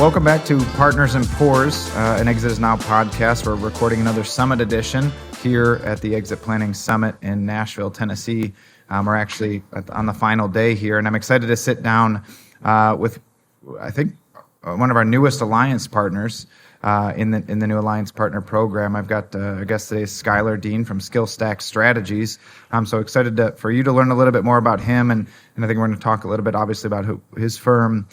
Welcome back to Partners and Pours, an Exit is Now podcast. We're recording another Summit edition here at the Exit Planning Summit in Nashville, Tennessee. We're actually on the final day here, and I'm excited to sit down with, I think, one of our newest alliance partners in the new alliance partner program. I've got a guest today, Skylar Dean from SkillStack Strategies. I'm so excited for you to learn a little bit more about him, and I think we're going to talk a little bit, obviously, about his firm,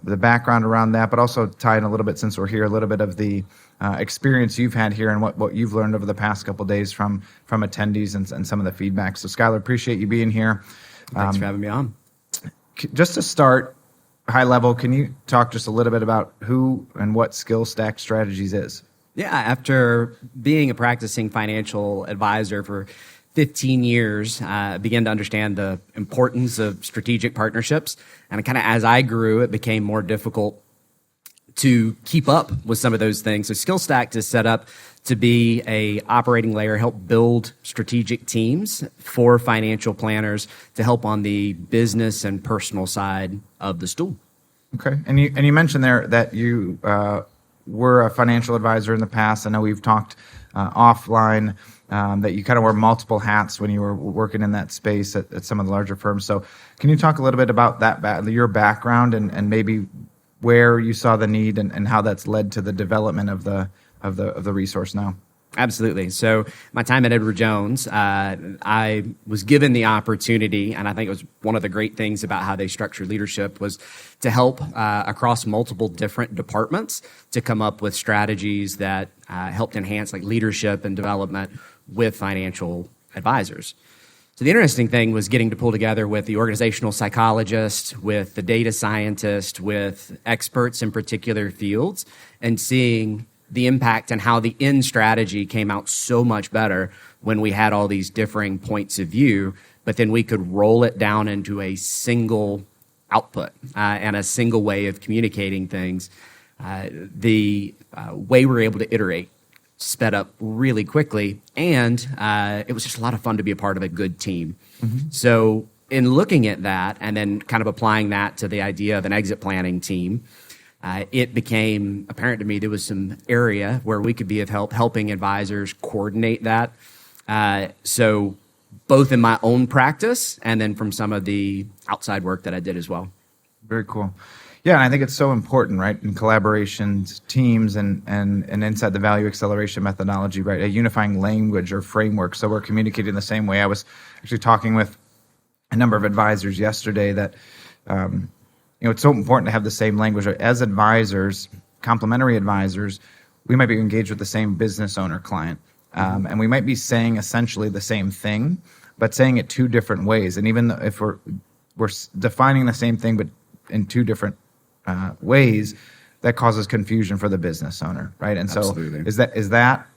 the background around that, but also tie in a little bit, since we're here, a little bit of the experience you've had here and what you've learned over the past couple of days from attendees and some of the feedback. So, Skylar, appreciate you being here. Thanks for having me on. Just to start, high level, can you talk just a little bit about who and what SkillStack Strategies is? Yeah, after being a practicing financial advisor for 15 years, I began to understand the importance of strategic partnerships. And kind of as I grew, it became more difficult to keep up with some of those things. So SkillStack is set up to be a operating layer, help build strategic teams for financial planners to help on the business and personal side of the stool. Okay. And you mentioned there that you were a financial advisor in the past. I know we've talked offline that you kind of wear multiple hats when you were working in that space at some of the larger firms. So can you talk a little bit about that, your background and maybe where you saw the need and how that's led to the development of the resource now? Absolutely. So my time at Edward Jones, I was given the opportunity, and I think it was one of the great things about how they structured leadership was to help across multiple different departments to come up with strategies that helped enhance like leadership and development with financial advisors. So the interesting thing was getting to pull together with the organizational psychologist, with the data scientist, with experts in particular fields, and seeing the impact and how the end strategy came out so much better when we had all these differing points of view, but then we could roll it down into a single output and a single way of communicating things. The way we were able to iterate sped up really quickly, and it was just a lot of fun to be a part of a good team. Mm-hmm. So in looking at that and then kind of applying that to the idea of an exit planning team, it became apparent to me there was some area where we could be of help helping advisors coordinate that. So both in my own practice and then from some of the outside work that I did as well. Very cool. Yeah, and I think it's so important, right, in collaborations, teams, and inside the value acceleration methodology, right, a unifying language or framework so we're communicating the same way. I was actually talking with a number of advisors yesterday that it's so important to have the same language. As advisors, complementary advisors, we might be engaged with the same business owner client, and we might be saying essentially the same thing, but saying it two different ways. And even if we're defining the same thing, but in two different ways, that causes confusion for the business owner, right? And Absolutely. So is that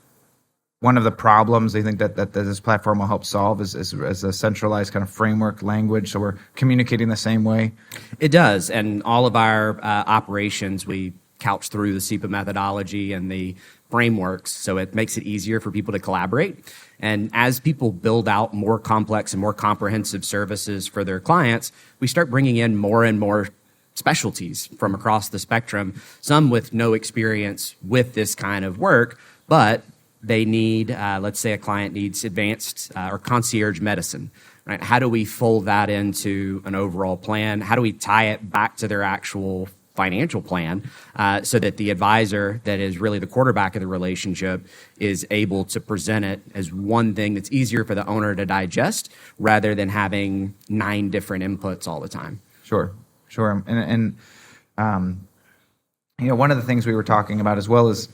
one of the problems I think that this platform will help solve is a centralized kind of framework language, so we're communicating the same way? It does, and all of our operations, we couch through the SEPA methodology and the frameworks, so it makes it easier for people to collaborate. And as people build out more complex and more comprehensive services for their clients, we start bringing in more and more specialties from across the spectrum, some with no experience with this kind of work, but they need, let's say a client needs advanced or concierge medicine, right? How do we fold that into an overall plan? How do we tie it back to their actual financial plan so that the advisor that is really the quarterback of the relationship is able to present it as one thing that's easier for the owner to digest rather than having 9 different inputs all the time? Sure. And one of the things we were talking about as well is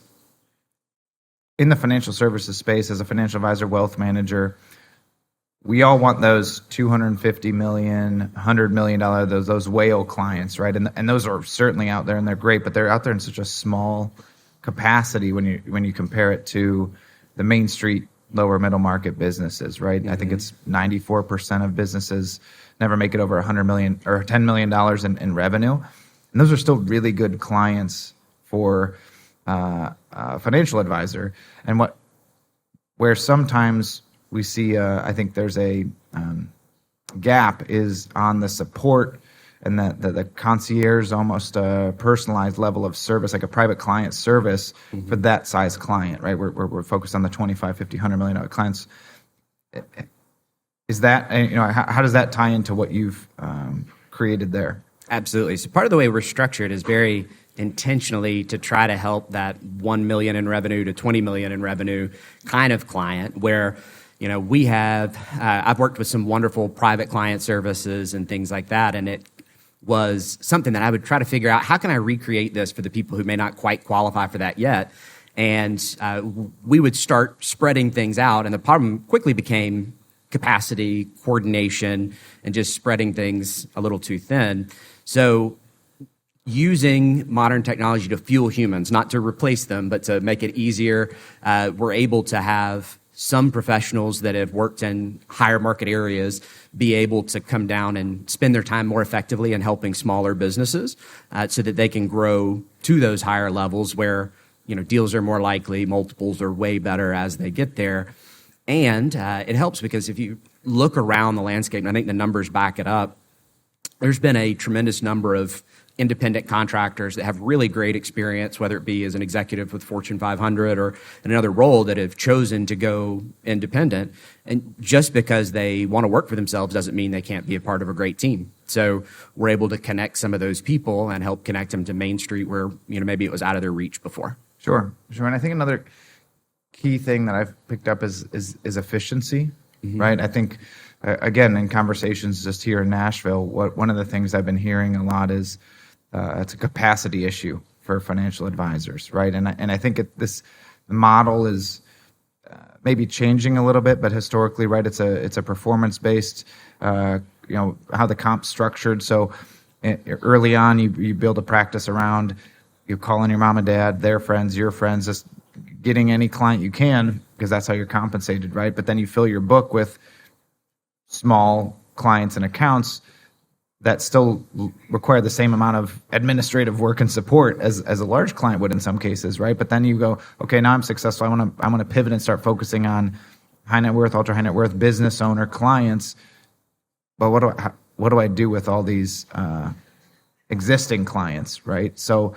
in the financial services space, as a financial advisor, wealth manager, we all want those $250 million, $100 million, those whale clients, right? And those are certainly out there, and they're great, but they're out there in such a small capacity when you compare it to the Main Street lower middle market businesses, right? Mm-hmm. I think it's 94% of businesses never make it over $100 million or $10 million in revenue, and those are still really good clients for a financial advisor. And where sometimes we see, I think there's a gap is on the support and the concierge, almost a personalized level of service, like a private client service for that size client, right? We're focused on the 25, 50, $100 million clients. Is that, how does that tie into what you've created there? Absolutely. So part of the way we're structured is very intentionally to try to help that 1 million in revenue to 20 million in revenue kind of client where, we have, I've worked with some wonderful private client services and things like that. And it was something that I would try to figure out, how can I recreate this for the people who may not quite qualify for that yet? And we would start spreading things out. And the problem quickly became capacity, coordination, and just spreading things a little too thin. So using modern technology to fuel humans, not to replace them, but to make it easier, we're able to have some professionals that have worked in higher market areas be able to come down and spend their time more effectively in helping smaller businesses so that they can grow to those higher levels where deals are more likely, multiples are way better as they get there. And it helps because if you look around the landscape, and I think the numbers back it up, there's been a tremendous number of independent contractors that have really great experience, whether it be as an executive with Fortune 500 or in another role, that have chosen to go independent. And just because they want to work for themselves doesn't mean they can't be a part of a great team. So we're able to connect some of those people and help connect them to Main Street where maybe it was out of their reach before. Sure. And I think another key thing that I've picked up is efficiency, right? I think, again, in conversations just here in Nashville, one of the things I've been hearing a lot is it's a capacity issue for financial advisors, right? And I think this model is maybe changing a little bit, but historically, right, it's a performance based, how the comp's structured. So early on, you build a practice around you calling your mom and dad, their friends, your friends, just getting any client you can because that's how you're compensated, right? But then you fill your book with small clients and accounts that still require the same amount of administrative work and support as a large client would in some cases, right? But then you go, okay, now I'm successful. I want to pivot and start focusing on high net worth, ultra high net worth business owner clients. But what do I do with all these existing clients, right? So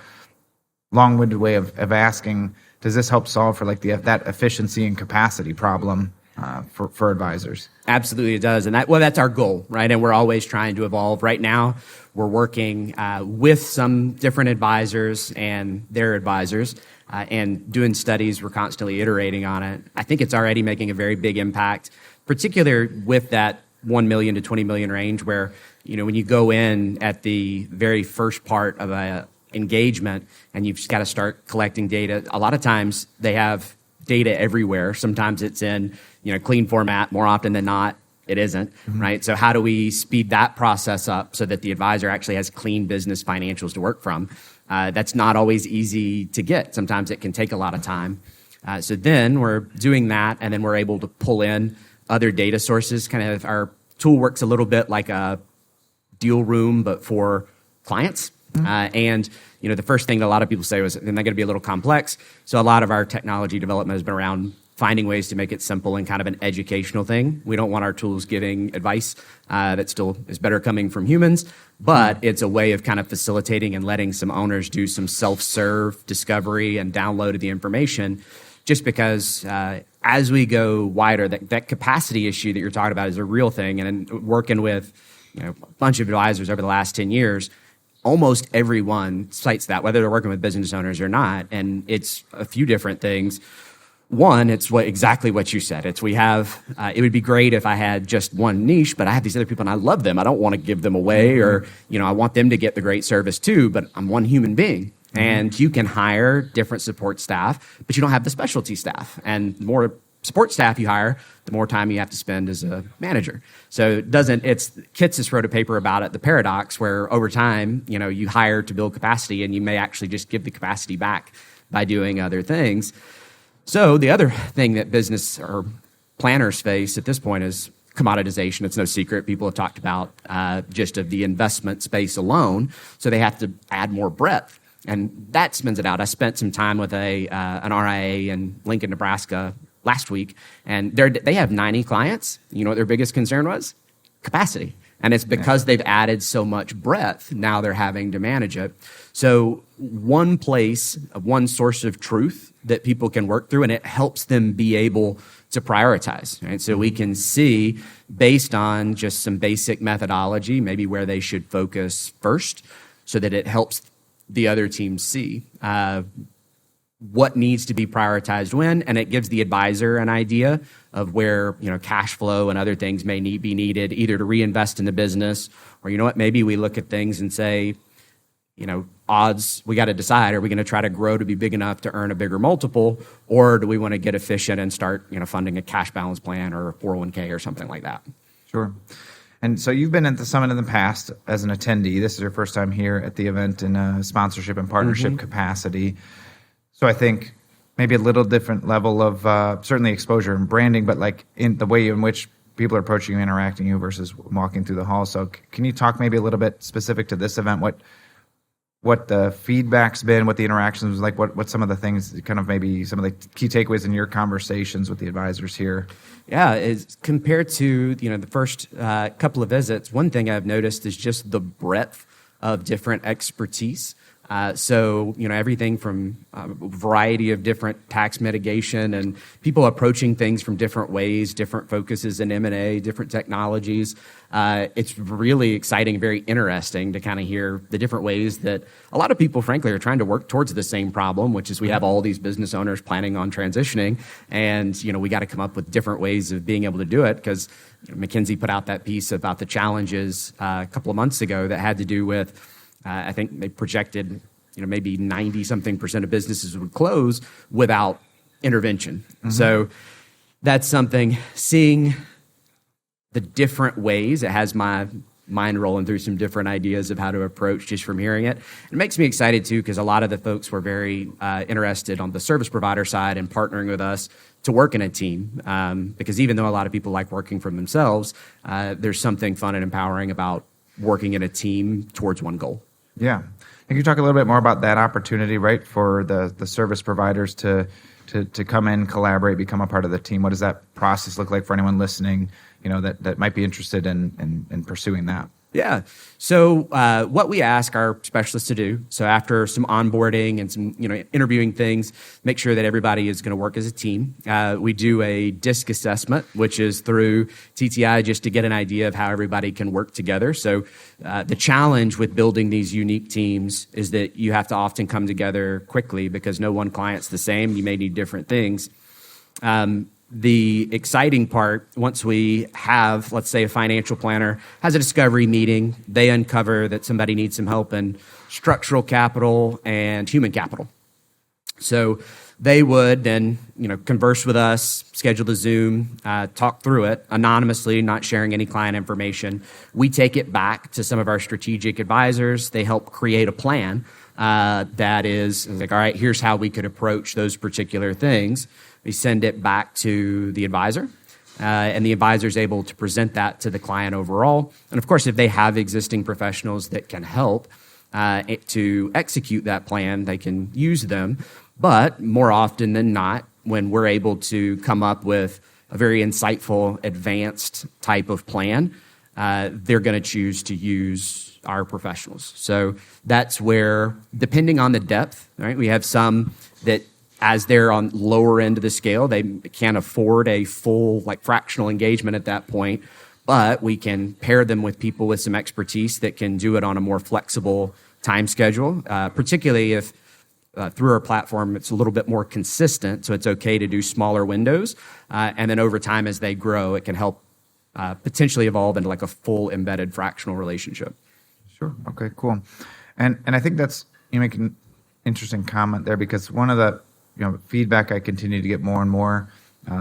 long-winded way of asking, does this help solve for like that efficiency and capacity problem for advisors? Absolutely, it does. And that's our goal, right? And we're always trying to evolve. Right now, we're working with some different advisors and their advisors and doing studies. We're constantly iterating on it. I think it's already making a very big impact, particularly with that 1 million to 20 million range where, when you go in at the very first part of a engagement and you've just got to start collecting data. A lot of times they have data everywhere. Sometimes it's in clean format. More often than not, it isn't, right? So how do we speed that process up so that the advisor actually has clean business financials to work from? That's not always easy to get. Sometimes it can take a lot of time. So then we're doing that, and then we're able to pull in other data sources. Kind of our tool works a little bit like a deal room, but for clients. And the first thing that a lot of people say was, they're going to be a little complex. So a lot of our technology development has been around finding ways to make it simple and kind of an educational thing. We don't want our tools giving advice that still is better coming from humans, but it's a way of kind of facilitating and letting some owners do some self-serve discovery and download of the information. Just because as we go wider, that capacity issue that you're talking about is a real thing. And working with a bunch of advisors over the last 10 years, almost everyone cites that, whether they're working with business owners or not. And it's a few different things. One, it's exactly what you said. It's it would be great if I had just one niche, but I have these other people and I love them. I don't want to give them away or, I want them to get the great service too, but I'm one human being. And you can hire different support staff, but you don't have the specialty staff. And the more support staff you hire, the more time you have to spend as a manager. So Kitts just wrote a paper about it, the paradox, where over time, you hire to build capacity and you may actually just give the capacity back by doing other things. So the other thing that business or planners face at this point is commoditization. It's no secret. People have talked about just of the investment space alone. So they have to add more breadth. And that spins it out. I spent some time with an RIA in Lincoln, Nebraska last week, and they have 90 clients. You know what their biggest concern was? Capacity. And it's because they've added so much breadth, now they're having to manage it. So one place, one source of truth that people can work through, and it helps them be able to prioritize, right? So we can see, based on just some basic methodology, maybe where they should focus first, so that it helps the other teams see what needs to be prioritized when, and it gives the advisor an idea of where, cash flow and other things may be needed, either to reinvest in the business, or maybe we look at things and say, odds, we got to decide, are we going to try to grow to be big enough to earn a bigger multiple, or do we want to get efficient and start, funding a cash balance plan or a 401k or something like that? Sure. And so you've been at the summit in the past as an attendee. This is your first time here at the event in a sponsorship and partnership capacity. So I think maybe a little different level of certainly exposure and branding, but like in the way in which people are approaching you, interacting you versus walking through the hall. So can you talk maybe a little bit specific to this event, what the feedback's been, what the interactions was like, what some of the things, kind of maybe some of the key takeaways in your conversations with the advisors here? Yeah, is compared to the first couple of visits, one thing I've noticed is just the breadth of different expertise. So, everything from a variety of different tax mitigation and people approaching things from different ways, different focuses in M&A, different technologies. It's really exciting, very interesting to kind of hear the different ways that a lot of people, frankly, are trying to work towards the same problem, which is we have all these business owners planning on transitioning, and, we got to come up with different ways of being able to do it, because McKinsey put out that piece about the challenges a couple of months ago that had to do with I think they projected, maybe 90-something% of businesses would close without intervention. So that's something, seeing the different ways, it has my mind rolling through some different ideas of how to approach just from hearing it. It makes me excited too, because a lot of the folks were very interested on the service provider side and partnering with us to work in a team. Because even though a lot of people like working for themselves, there's something fun and empowering about working in a team towards one goal. Yeah. Can you talk a little bit more about that opportunity, right, for the service providers to come in, collaborate, become a part of the team? What does that process look like for anyone listening, that might be interested in pursuing that? Yeah. So what we ask our specialists to do, so after some onboarding and some interviewing things, make sure that everybody is going to work as a team. We do a DISC assessment, which is through TTI, just to get an idea of how everybody can work together. So the challenge with building these unique teams is that you have to often come together quickly because no one client's the same. You may need different things. The exciting part, once we have, let's say, a financial planner has a discovery meeting, they uncover that somebody needs some help in structural capital and human capital. So they would then, converse with us, schedule the Zoom, talk through it anonymously, not sharing any client information. We take it back to some of our strategic advisors. They help create a plan that is like, all right, here's how we could approach those particular things. We send it back to the advisor, and the advisor is able to present that to the client overall. And of course, if they have existing professionals that can help to execute that plan, they can use them. But more often than not, when we're able to come up with a very insightful, advanced type of plan, they're going to choose to use our professionals. So that's where, depending on the depth, right? We have some that, as they're on lower end of the scale, they can't afford a full fractional engagement at that point, but we can pair them with people with some expertise that can do it on a more flexible time schedule, particularly if through our platform it's a little bit more consistent, so it's okay to do smaller windows, and then over time as they grow, it can help potentially evolve into a full embedded fractional relationship. Sure. Okay, cool. And I think you make an interesting comment there, because one of the feedback I continue to get more and more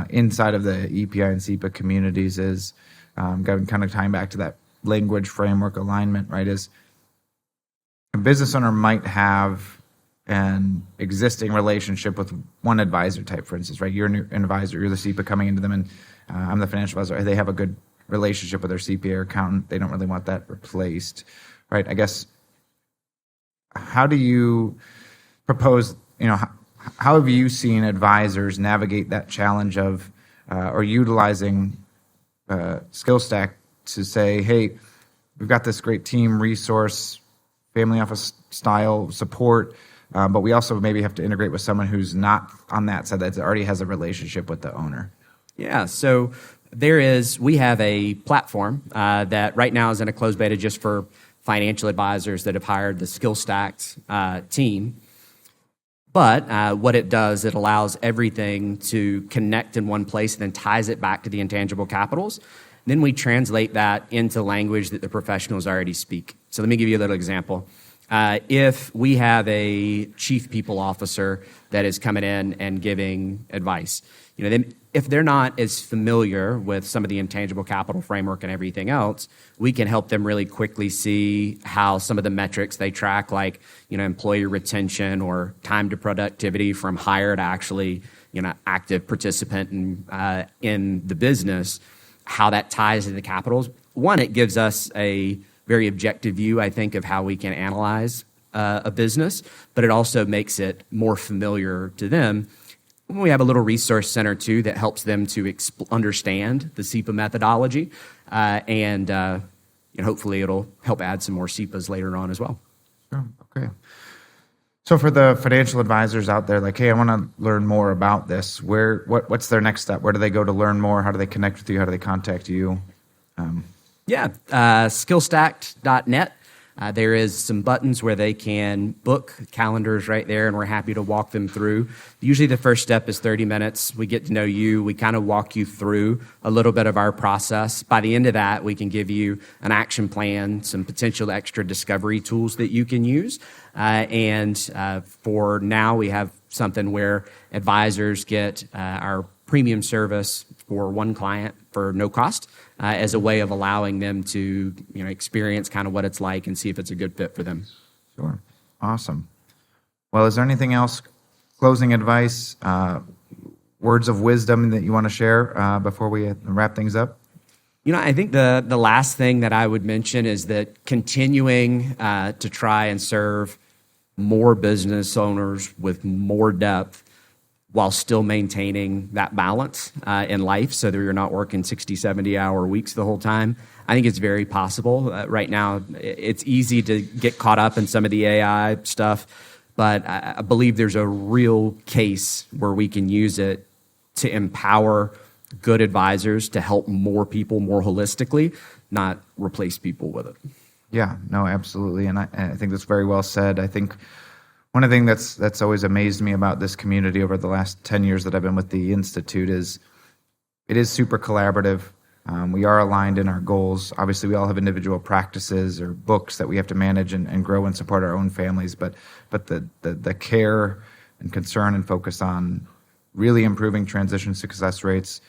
inside of the EPI and SEPA communities is kind of tying back to that language framework alignment, right? Is a business owner might have an existing relationship with one advisor type, for instance, right? You're an advisor, you're the SEPA coming into them, and I'm the financial advisor. They have a good relationship with their CPA or accountant. They don't really want that replaced, right? I guess, how do you propose, how have you seen advisors navigate that challenge of or utilizing skill stack to say, hey, we've got this great team resource, family office style support, but we also maybe have to integrate with someone who's not on that side, that already has a relationship with the owner. Yeah, so we have a platform that right now is in a closed beta just for financial advisors that have hired the SkillStacked team. But what it does, it allows everything to connect in one place and then ties it back to the intangible capitals. Then we translate that into language that the professionals already speak. So let me give you a little example. If we have a chief people officer that is coming in and giving advice, then if they're not as familiar with some of the intangible capital framework and everything else, we can help them really quickly see how some of the metrics they track, like employee retention or time to productivity from hire to actually active participant in the business, how that ties into the capitals. One, it gives us a very objective view, I think, of how we can analyze a business, but it also makes it more familiar to them. We have a little resource center, too, that helps them to understand the SEPA methodology, and hopefully it'll help add some more SEPAs later on as well. Sure. Okay. So for the financial advisors out there, like, hey, I want to learn more about this. What's their next step? Where do they go to learn more? How do they connect with you? How do they contact you? Skillstacked.net. There is some buttons where they can book calendars right there, and we're happy to walk them through. Usually the first step is 30 minutes. We get to know you. We kind of walk you through a little bit of our process. By the end of that, we can give you an action plan, some potential extra discovery tools that you can use. And for now, we have something where advisors get our premium service for one client for no cost, as a way of allowing them to experience kind of what it's like and see if it's a good fit for them. Sure. Awesome. Well, is there anything else, closing advice, words of wisdom that you want to share before we wrap things up? I think the last thing that I would mention is that continuing to try and serve more business owners with more depth while still maintaining that balance in life so that you're not working 60, 70-hour weeks the whole time. I think it's very possible. Right now, it's easy to get caught up in some of the AI stuff, but I believe there's a real case where we can use it to empower good advisors to help more people more holistically, not replace people with it. Yeah, no, absolutely. And I think that's very well said. I think one of the things that's always amazed me about this community over the last 10 years that I've been with the Institute is it is super collaborative. We are aligned in our goals. Obviously, we all have individual practices or books that we have to manage and grow and support our own families. But the care and concern and focus on really improving transition success rates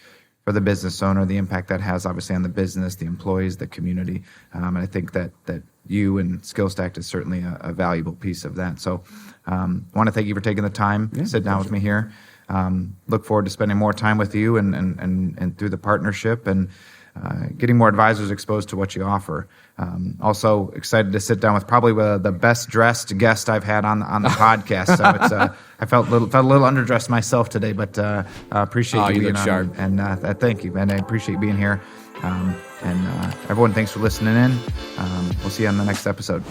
for the business owner, the impact that has obviously on the business, the employees, the community. And I think that you and SkillStacked is certainly a valuable piece of that. So I want to thank you for taking the time to sit down with me here. Look forward to spending more time with you and through the partnership and getting more advisors exposed to what you offer. Also excited to sit down with probably the best dressed guest I've had on the podcast. So it's I felt a little underdressed myself today, but appreciate you being on. Sharp. And thank you, man. I appreciate being here. And everyone, thanks for listening in. We'll see you on the next episode.